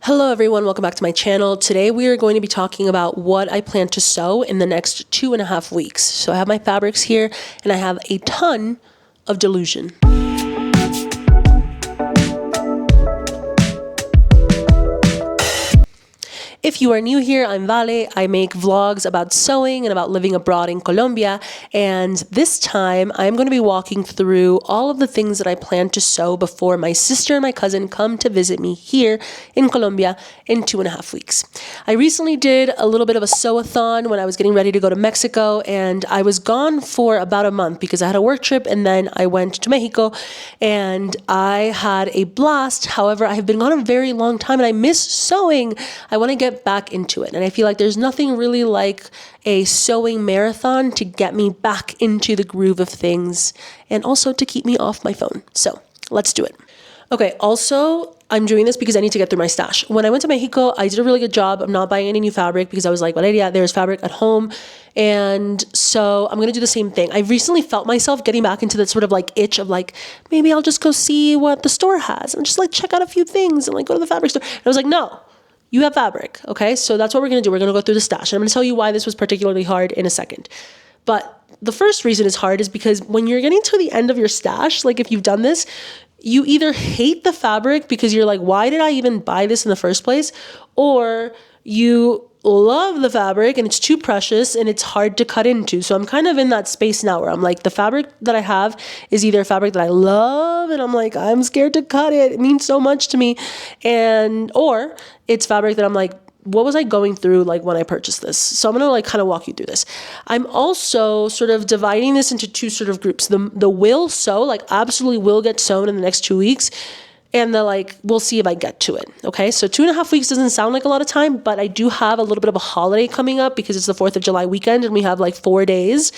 Hello everyone, welcome back to my channel. Today we are going to be talking about what I plan to sew in the next 2.5 weeks. So I have my fabrics here and I have a ton of delusion. If you are new here, I'm Vale. I make vlogs about sewing and about living abroad in Colombia. And this time I'm going to be walking through all of the things that I plan to sew before my sister and my cousin come to visit me here in Colombia in 2.5 weeks. I recently did a little bit of a sew-a-thon when I was getting ready to go to Mexico, and I was gone for about a month because I had a work trip and then I went to Mexico and I had a blast. However, I have been gone a very long time and I miss sewing. I want to get back into it. And I feel like there's nothing really like a sewing marathon to get me back into the groove of things and also to keep me off my phone. So let's do it. Okay, also, I'm doing this because I need to get through my stash. When I went to Mexico, I did a really good job of not buying any new fabric because I was like, Valeria, there's fabric at home. And so I'm going to do the same thing. I recently felt myself getting back into that sort of like itch of like, maybe I'll just go see what the store has and just like check out a few things and like go to the fabric store. And I was like, no. You have fabric, okay? So that's what we're going to do. We're going to go through the stash. And I'm going to tell you why this was particularly hard in a second. But the first reason it's hard is because when you're getting to the end of your stash, like if you've done this, you either hate the fabric because you're like, why did I even buy this in the first place? Or you love the fabric and it's too precious and it's hard to cut into. So I'm kind of in that space now where I'm like, the fabric that I have is either fabric that I love and I'm like, I'm scared to cut it. It means so much to me. Or it's fabric that I'm like, what was I going through like when I purchased this? So I'm going to like kind of walk you through this. I'm also sort of dividing this into two sort of groups. The will sew, like absolutely will get sewn in the next 2 weeks. And the like, we'll see if I get to it. Okay, so 2.5 weeks doesn't sound like a lot of time, but I do have a little bit of a holiday coming up because it's the 4th of July weekend and we have like 4 days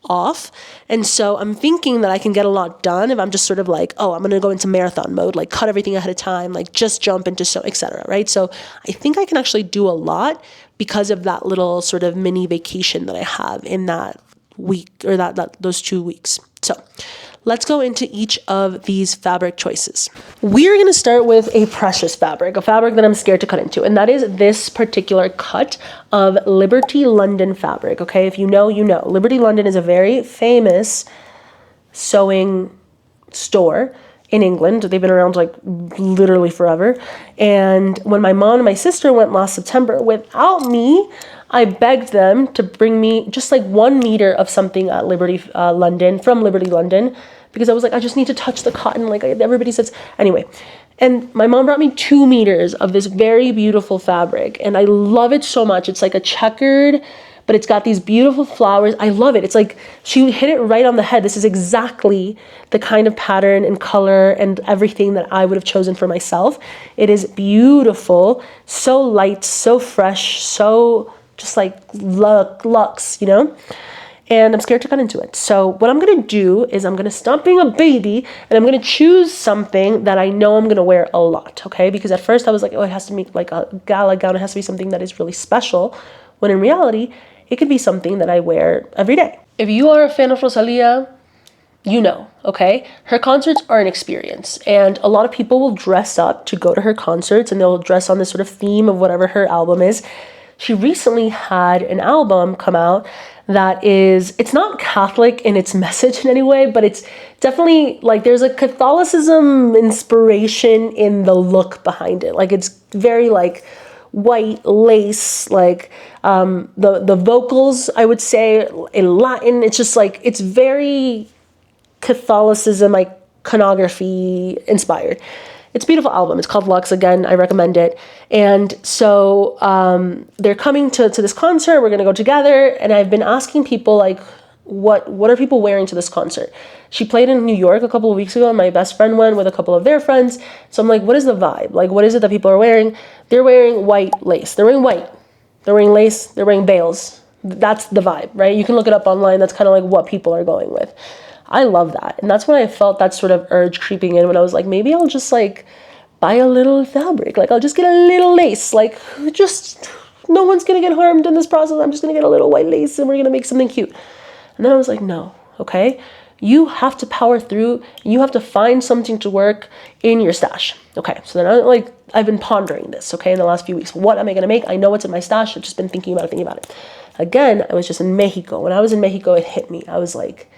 off. And so I'm thinking that I can get a lot done if I'm just sort of like, oh, I'm going to go into marathon mode, like cut everything ahead of time, like just jump into sew, etc. Right? So I think I can actually do a lot because of that little sort of mini vacation that I have in that week or those 2 weeks. So let's go into each of these fabric choices. We're going to start with a precious fabric, a fabric that I'm scared to cut into, and that is this particular cut of Liberty London fabric. Okay, if you know, you know. Liberty London is a very famous sewing store in England. They've been around like literally forever. And when my mom and my sister went last September without me, I begged them to bring me just like 1 meter of something at Liberty London, from Liberty London, because I was like, I just need to touch the cotton, like everybody says. Anyway, and my mom brought me 2 meters of this very beautiful fabric, and I love it so much. It's like a checkered, but it's got these beautiful flowers. I love it. It's like she hit it right on the head. This is exactly the kind of pattern and color and everything that I would have chosen for myself. It is beautiful, so light, so fresh, so just like luxe, you know? And I'm scared to cut into it. So what I'm going to do is I'm going to stop being a baby and I'm going to choose something that I know I'm going to wear a lot, okay? Because at first I was like, oh, it has to be like a gala gown. It has to be something that is really special. When in reality, it could be something that I wear every day. If you are a fan of Rosalía, you know, okay? Her concerts are an experience. And a lot of people will dress up to go to her concerts and they'll dress on this sort of theme of whatever her album is. She recently had an album come out that is, it's not Catholic in its message in any way, but it's definitely like there's a Catholicism inspiration in the look behind it. Like it's very like white lace, like the vocals, I would say in Latin, it's just like, it's very Catholicism, iconography inspired. It's a beautiful album. It's called Lux. Again, I recommend it. And so they're coming to this concert. We're going to go together. And I've been asking people, like, what are people wearing to this concert? She played in New York a couple of weeks ago, and my best friend went with a couple of their friends. So I'm like, what is the vibe? Like, what is it that people are wearing? They're wearing white lace. They're wearing white. They're wearing lace. They're wearing veils. That's the vibe, right? You can look it up online. That's kind of like what people are going with. I love that. And that's when I felt that sort of urge creeping in when I was like, maybe I'll just like buy a little fabric. Like I'll just get a little lace. Like just no one's going to get harmed in this process. I'm just going to get a little white lace and we're going to make something cute. And then I was like, no, okay. you have to power through. You have to find something to work in your stash. Okay, so then I've been pondering this, okay, in the last few weeks. What am I going to make? I know what's in my stash. I've just been thinking about it. Again, I was just in Mexico. When I was in Mexico, it hit me. I was like,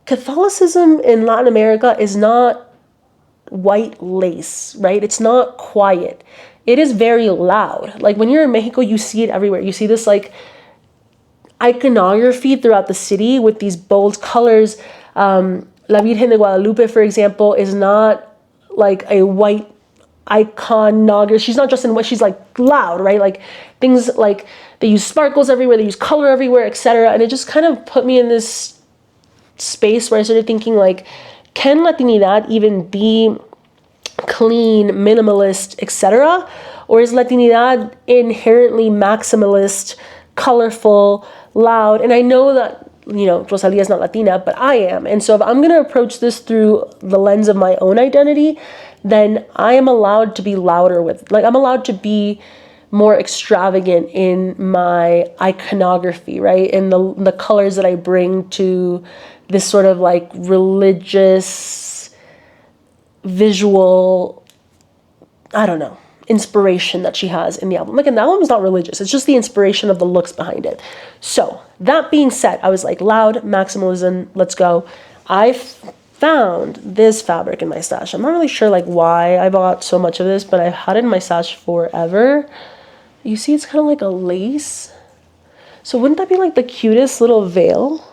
Catholicism in Latin America is not white lace, right? It's not quiet. It is very loud. Like when you're in Mexico, you see it everywhere. You see this like iconography throughout the city with these bold colors. La Virgen de Guadalupe, for example, is not like a white iconography. She's not just in what she's like loud, right? Like things like they use sparkles everywhere, they use color everywhere, etc. And it just kind of put me in this space where I started thinking like, can Latinidad even be clean, minimalist, etc.? Or is Latinidad inherently maximalist, colorful, loud? And I know that, you know, Rosalía is not Latina, but I am. And so if I'm going to approach this through the lens of my own identity, then I am allowed to be louder with, like, I'm allowed to be more extravagant in my iconography, right? And the colors that I bring to this sort of like religious, visual, I don't know, inspiration that she has in the album. Like, and the album is not religious. It's just the inspiration of the looks behind it. So that being said, I was like, loud, maximalism, let's go. I found this fabric in my stash. I'm not really sure like why I bought so much of this, but I've had it in my stash forever. You see, it's kind of like a lace. So wouldn't that be like the cutest little veil?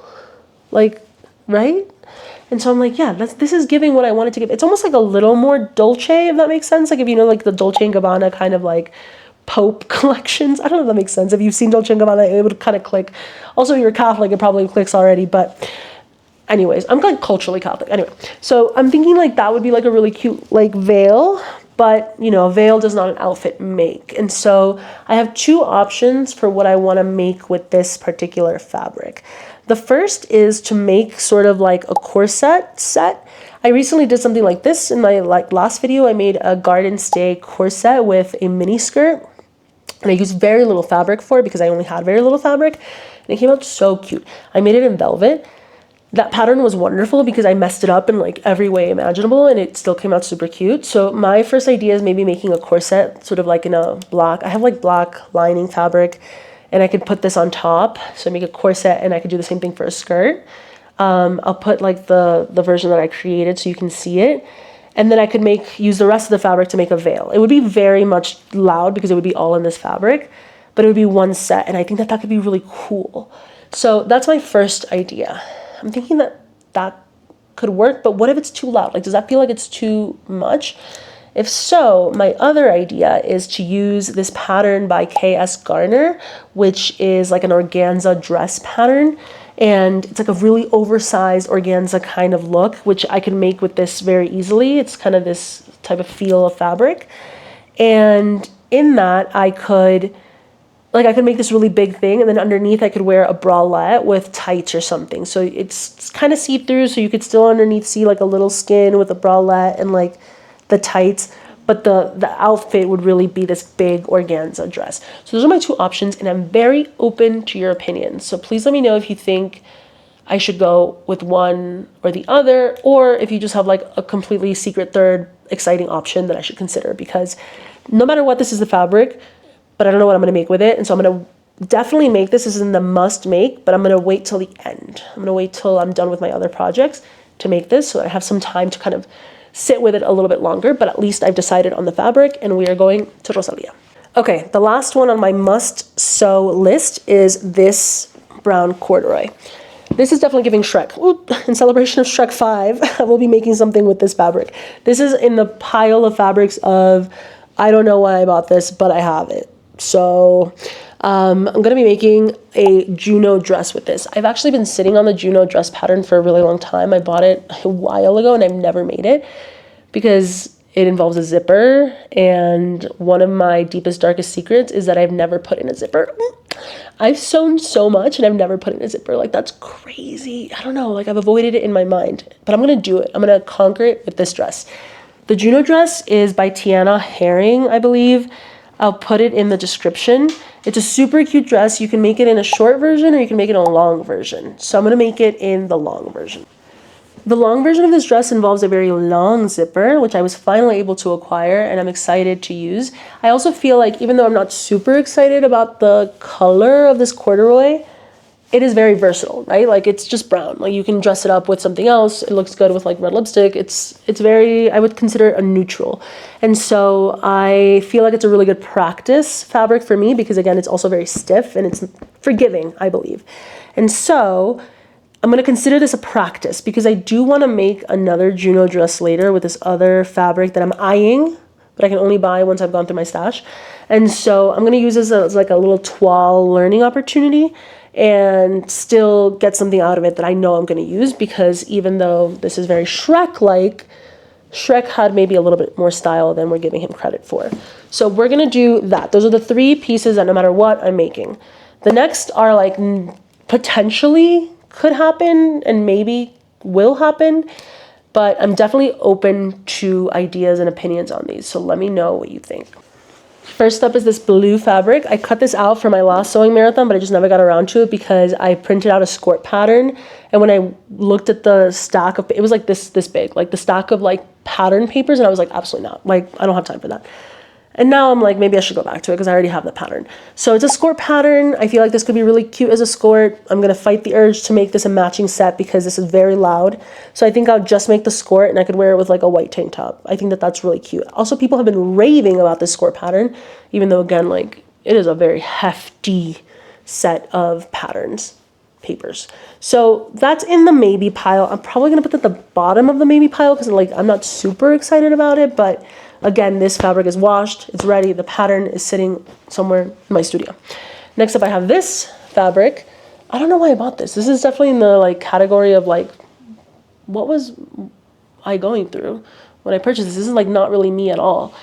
Like, right? And so I'm like, yeah, this is giving what I wanted to give. It's almost like a little more Dolce, if that makes sense. Like if you know, like the Dolce & Gabbana kind of like Pope collections. I don't know if that makes sense. If you've seen Dolce & Gabbana, it would kind of click. Also, if you're Catholic, it probably clicks already. But anyways, I'm like culturally Catholic. Anyway, so I'm thinking like that would be like a really cute like veil. But, you know, a veil does not an outfit make. And so I have two options for what I want to make with this particular fabric. The first is to make sort of like a corset set. I recently did something like this in my like last video. I made a garden stay corset with a mini skirt. And I used very little fabric for it because I only had very little fabric. And it came out so cute. I made it in velvet. That pattern was wonderful because I messed it up in like every way imaginable and it still came out super cute. So my first idea is maybe making a corset sort of like in a black. I have like black lining fabric and I could put this on top. So make a corset and I could do the same thing for a skirt. I'll put like the version that I created so you can see it. And then I could use the rest of the fabric to make a veil. It would be very much loud because it would be all in this fabric, but it would be one set. And I think that that could be really cool. So that's my first idea. I'm thinking that could work, but what if it's too loud? Like, does that feel like it's too much? If so, my other idea is to use this pattern by K.S. Garner, which is like an organza dress pattern. And it's like a really oversized organza kind of look, which I can make with this very easily. It's kind of this type of feel of fabric. And in that, I could make this really big thing, and then underneath I could wear a bralette with tights or something. So it's kind of see-through, so you could still underneath see like a little skin with a bralette and like the tights, but the outfit would really be this big organza dress. So those are my two options, and I'm very open to your opinions. So please let me know if you think I should go with one or the other, or if you just have like a completely secret third exciting option that I should consider, because no matter what, this is the fabric, but I don't know what I'm going to make with it. And so I'm going to definitely make this. This isn't the must make, but I'm going to wait till the end. I'm going to wait till I'm done with my other projects to make this, so I have some time to kind of sit with it a little bit longer, but at least I've decided on the fabric and we are going to Rosalía. Okay, the last one on my must sew list is this brown corduroy. This is definitely giving Shrek. Ooh, in celebration of Shrek 5, I will be making something with this fabric. This is in the pile of fabrics of, I don't know why I bought this, but I have it. So I'm going to be making a Juno dress with this. I've actually been sitting on the Juno dress pattern for a really long time. I bought it a while ago and I've never made it because it involves a zipper. And one of my deepest, darkest secrets is that I've never put in a zipper. I've sewn so much and I've never put in a zipper. Like, that's crazy. I don't know. Like, I've avoided it in my mind, but I'm going to do it. I'm going to conquer it with this dress. The Juno dress is by Tiana Herring, I believe. I'll put it in the description. It's a super cute dress. You can make it in a short version or you can make it in a long version. So I'm going to make it in the long version. The long version of this dress involves a very long zipper, which I was finally able to acquire and I'm excited to use. I also feel like even though I'm not super excited about the color of this corduroy, it is very versatile, right? Like it's just brown. Like you can dress it up with something else. It looks good with like red lipstick. It's very, I would consider it a neutral. And so I feel like it's a really good practice fabric for me because again, it's also very stiff and it's forgiving, I believe. And so I'm going to consider this a practice because I do want to make another Juno dress later with this other fabric that I'm eyeing, but I can only buy once I've gone through my stash. And so I'm going to use this as like a little toile learning opportunity and still get something out of it that I know I'm going to use because even though this is very Shrek-like, Shrek had maybe a little bit more style than we're giving him credit for. So we're going to do that. Those are the 3 pieces that no matter what I'm making. The next are like potentially could happen and maybe will happen, but I'm definitely open to ideas and opinions on these. So let me know what you think. First up is this blue fabric. I cut this out for my last sewing marathon, but I just never got around to it because I printed out a skirt pattern. And when I looked at the stack of, it was like this big, like the stack of like pattern papers. And I was like, absolutely not. Like, I don't have time for that. And now I'm like, maybe I should go back to it because I already have the pattern. So it's a skirt pattern. I feel like this could be really cute as a skirt. I'm going to fight the urge to make this a matching set because this is very loud. So I think I'll just make the skirt and I could wear it with like a white tank top. I think that that's really cute. Also, people have been raving about this skirt pattern, even though again, like it is a very hefty set of patterns, papers. So that's in the maybe pile. I'm probably going to put it at the bottom of the maybe pile because like I'm not super excited about it, but again, this fabric is washed, it's ready, the pattern is sitting somewhere in my studio. Next up, I have this fabric. I don't know why I bought this. This is definitely in the like category of like, what was I going through when I purchased this? This is like not really me at all.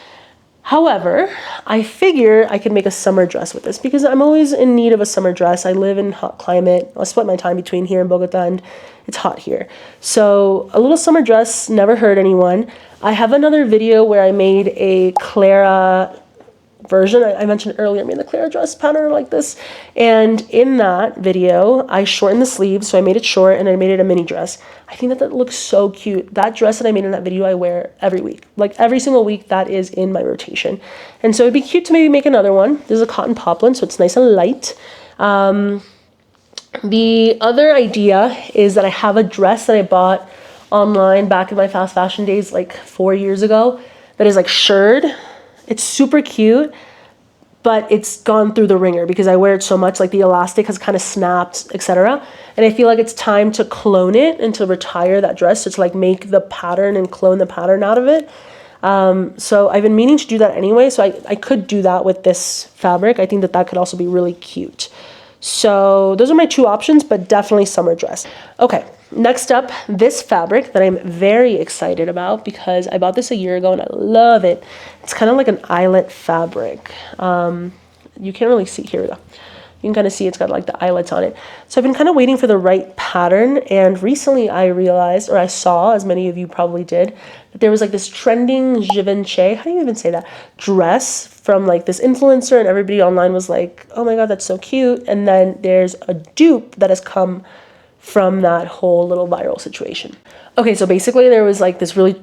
However, I figure I could make a summer dress with this because I'm always in need of a summer dress. I live in hot climate. I split my time between here and Bogota and it's hot here. So a little summer dress never hurt anyone. I have another video where I made a Clara version. I mentioned earlier, I made the Clara dress pattern like this. And in that video, I shortened the sleeves. So I made it short and I made it a mini dress. I think that looks so cute. That dress that I made in that video, I wear every week. Like every single week, that is in my rotation. And so it'd be cute to maybe make another one. This is a cotton poplin, so it's nice and light. The other idea is that I have a dress that I bought online back in my fast fashion days, like 4 years ago, that is like shirred. It's super cute, but it's gone through the ringer because I wear it so much, like the elastic has kind of snapped, etc. And I feel like it's time to clone it and to retire that dress, so to like make the pattern and clone the pattern out of it. So I've been meaning to do that anyway, so I could do that with this fabric. I think that that could also be really cute. So those are my 2 options, but definitely summer dress. Okay, next up, this fabric that I'm very excited about because I bought this a year ago and I love it. It's kind of like an eyelet fabric. You can't really see, here we go. You can kind of see it's got like the eyelets on it. So I've been kind of waiting for the right pattern, and recently I realized, or I saw, as many of you probably did, that there was like this trending Givenchy, how do you even say that, dress from like this influencer, and everybody online was like, oh my god, that's so cute. And then there's a dupe that has come from that whole little viral situation. Okay, so basically there was like this really,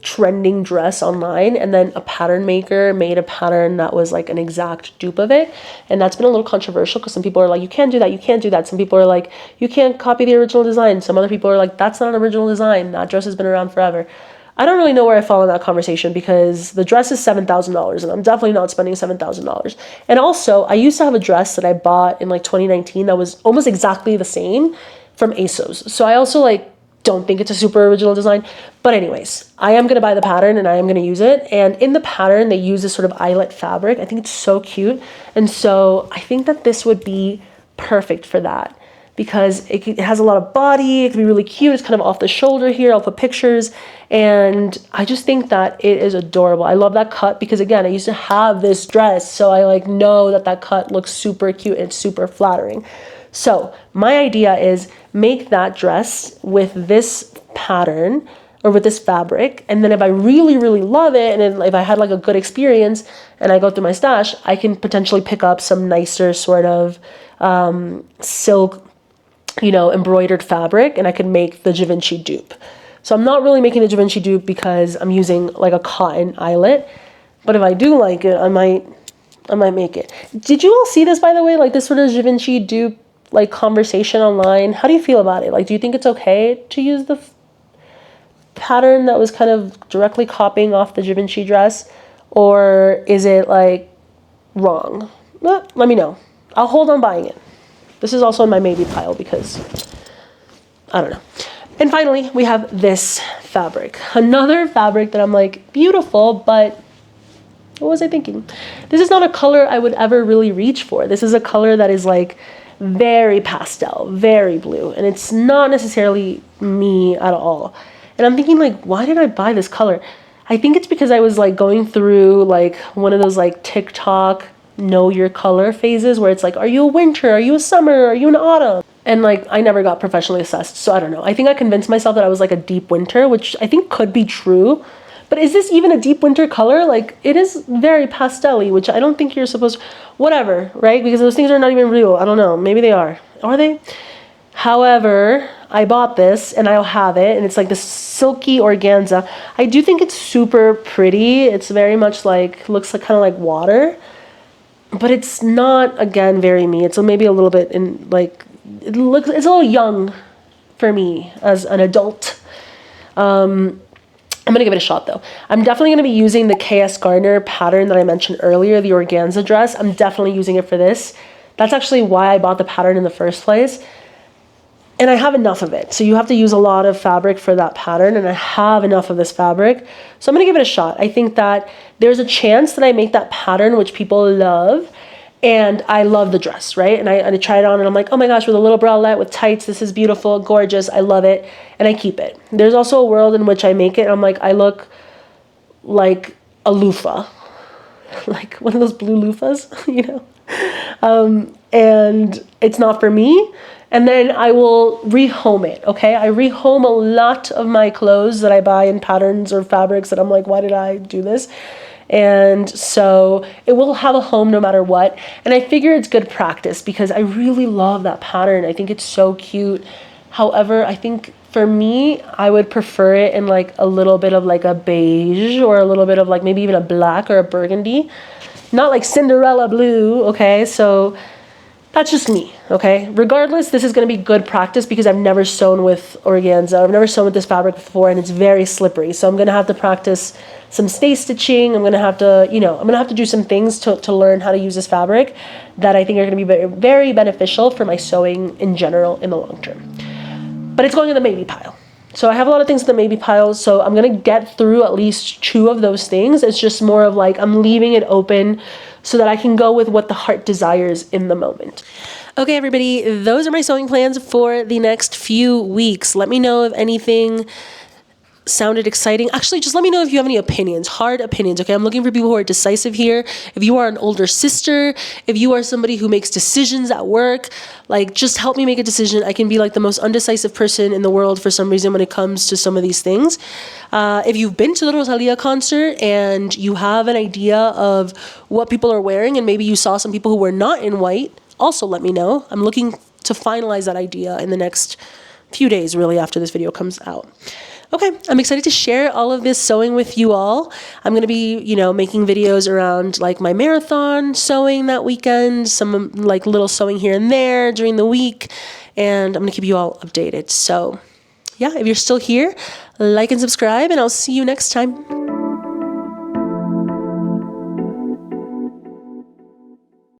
trending dress online, and then a pattern maker made a pattern that was like an exact dupe of it, and that's been a little controversial because some people are like, you can't do that, you can't do that. Some people are like, you can't copy the original design. Some other people are like, that's not an original design, that dress has been around forever. I don't really know where I fall in that conversation because the dress is $7,000 and I'm definitely not spending $7,000. And also, I used to have a dress that I bought in like 2019 that was almost exactly the same from ASOS. So I also like don't think it's a super original design. But anyways, I am going to buy the pattern and I am going to use it. And in the pattern, they use this sort of eyelet fabric. I think it's so cute. And so I think that this would be perfect for that because it has a lot of body. It can be really cute. It's kind of off the shoulder here. I'll put pictures. And I just think that it is adorable. I love that cut because again, I used to have this dress. So I like know that that cut looks super cute and super flattering. So my idea is make that dress with this pattern. or with this fabric. And then if I really, really love it, and if I had like a good experience and I go through my stash, I can potentially pick up some nicer sort of silk, you know, embroidered fabric, and I could make the Givenchy dupe. So I'm not really making the Givenchy dupe because I'm using like a cotton eyelet, but if I do like it, I might make it. Did you all see this, by the way? Like this sort of Givenchy dupe like conversation online. How do you feel about it? Like, do you think it's okay to use the pattern that was kind of directly copying off the Givenchy dress, or is it like wrong? Let me know. I'll hold on buying it. This is also in my maybe pile because I don't know. And finally, we have this fabric. Another fabric that I'm like, beautiful, but what was I thinking? This is not a color I would ever really reach for. This is a color that is like very pastel, very blue, and it's not necessarily me at all. And I'm thinking like, why did I buy this color? I think it's because I was like going through like one of those like TikTok know your color phases where it's like, are you a winter? Are you a summer? Are you an autumn? And like, I never got professionally assessed. So I don't know. I think I convinced myself that I was like a deep winter, which I think could be true. But is this even a deep winter color? Like, it is very pastel-y, which I don't think you're supposed to, whatever, right? Because those things are not even real. I don't know. Maybe they are. Are they? However, I bought this and I'll have it, and it's like this silky organza. I do think it's super pretty. It's very much like, looks like kind of like water, but it's not, again, very me. It's maybe a little bit in like, it's a little young for me as an adult. I'm going to give it a shot though. I'm definitely going to be using the KS Gardner pattern that I mentioned earlier, the organza dress. I'm definitely using it for this. That's actually why I bought the pattern in the first place. And I have enough of it. So you have to use a lot of fabric for that pattern, and I have enough of this fabric. So I'm going to give it a shot. I think that there's a chance that I make that pattern, which people love, and I love the dress, right? And I try it on and I'm like, oh my gosh, with a little bralette, with tights, this is beautiful, gorgeous, I love it, and I keep it. There's also a world in which I make it and I'm like, I look like a loofah, like one of those blue loofahs, you know? And it's not for me. And then I will rehome it, okay? I rehome a lot of my clothes that I buy in patterns or fabrics that I'm like, why did I do this? And so it will have a home no matter what. And I figure it's good practice because I really love that pattern. I think it's so cute. However, I think for me, I would prefer it in like a little bit of like a beige or a little bit of like maybe even a black or a burgundy. Not like Cinderella blue, okay? So that's just me, okay? Regardless, this is going to be good practice because I've never sewn with organza. I've never sewn with this fabric before, and it's very slippery. So I'm going to have to practice some stay stitching. I'm going to have to, you know, I'm going to have to do some things to learn how to use this fabric that I think are going to be very, very beneficial for my sewing in general in the long term. But it's going in the maybe pile. So I have a lot of things in the maybe pile, so I'm going to get through at least 2 of those things. It's just more of like I'm leaving it open so that I can go with what the heart desires in the moment. Okay, everybody, those are my sewing plans for the next few weeks. Let me know if anything sounded exciting. Actually, just let me know if you have any opinions, hard opinions, okay? I'm looking for people who are decisive here. If you are an older sister, if you are somebody who makes decisions at work, like just help me make a decision. I can be like the most undecisive person in the world for some reason when it comes to some of these things. If you've been to the Rosalía concert and you have an idea of what people are wearing and maybe you saw some people who were not in white, also let me know. I'm looking to finalize that idea in the next few days, really, after this video comes out. Okay, I'm excited to share all of this sewing with you all. I'm going to be, you know, making videos around like my marathon sewing that weekend, some like little sewing here and there during the week, and I'm going to keep you all updated. So yeah, if you're still here, like and subscribe, and I'll see you next time.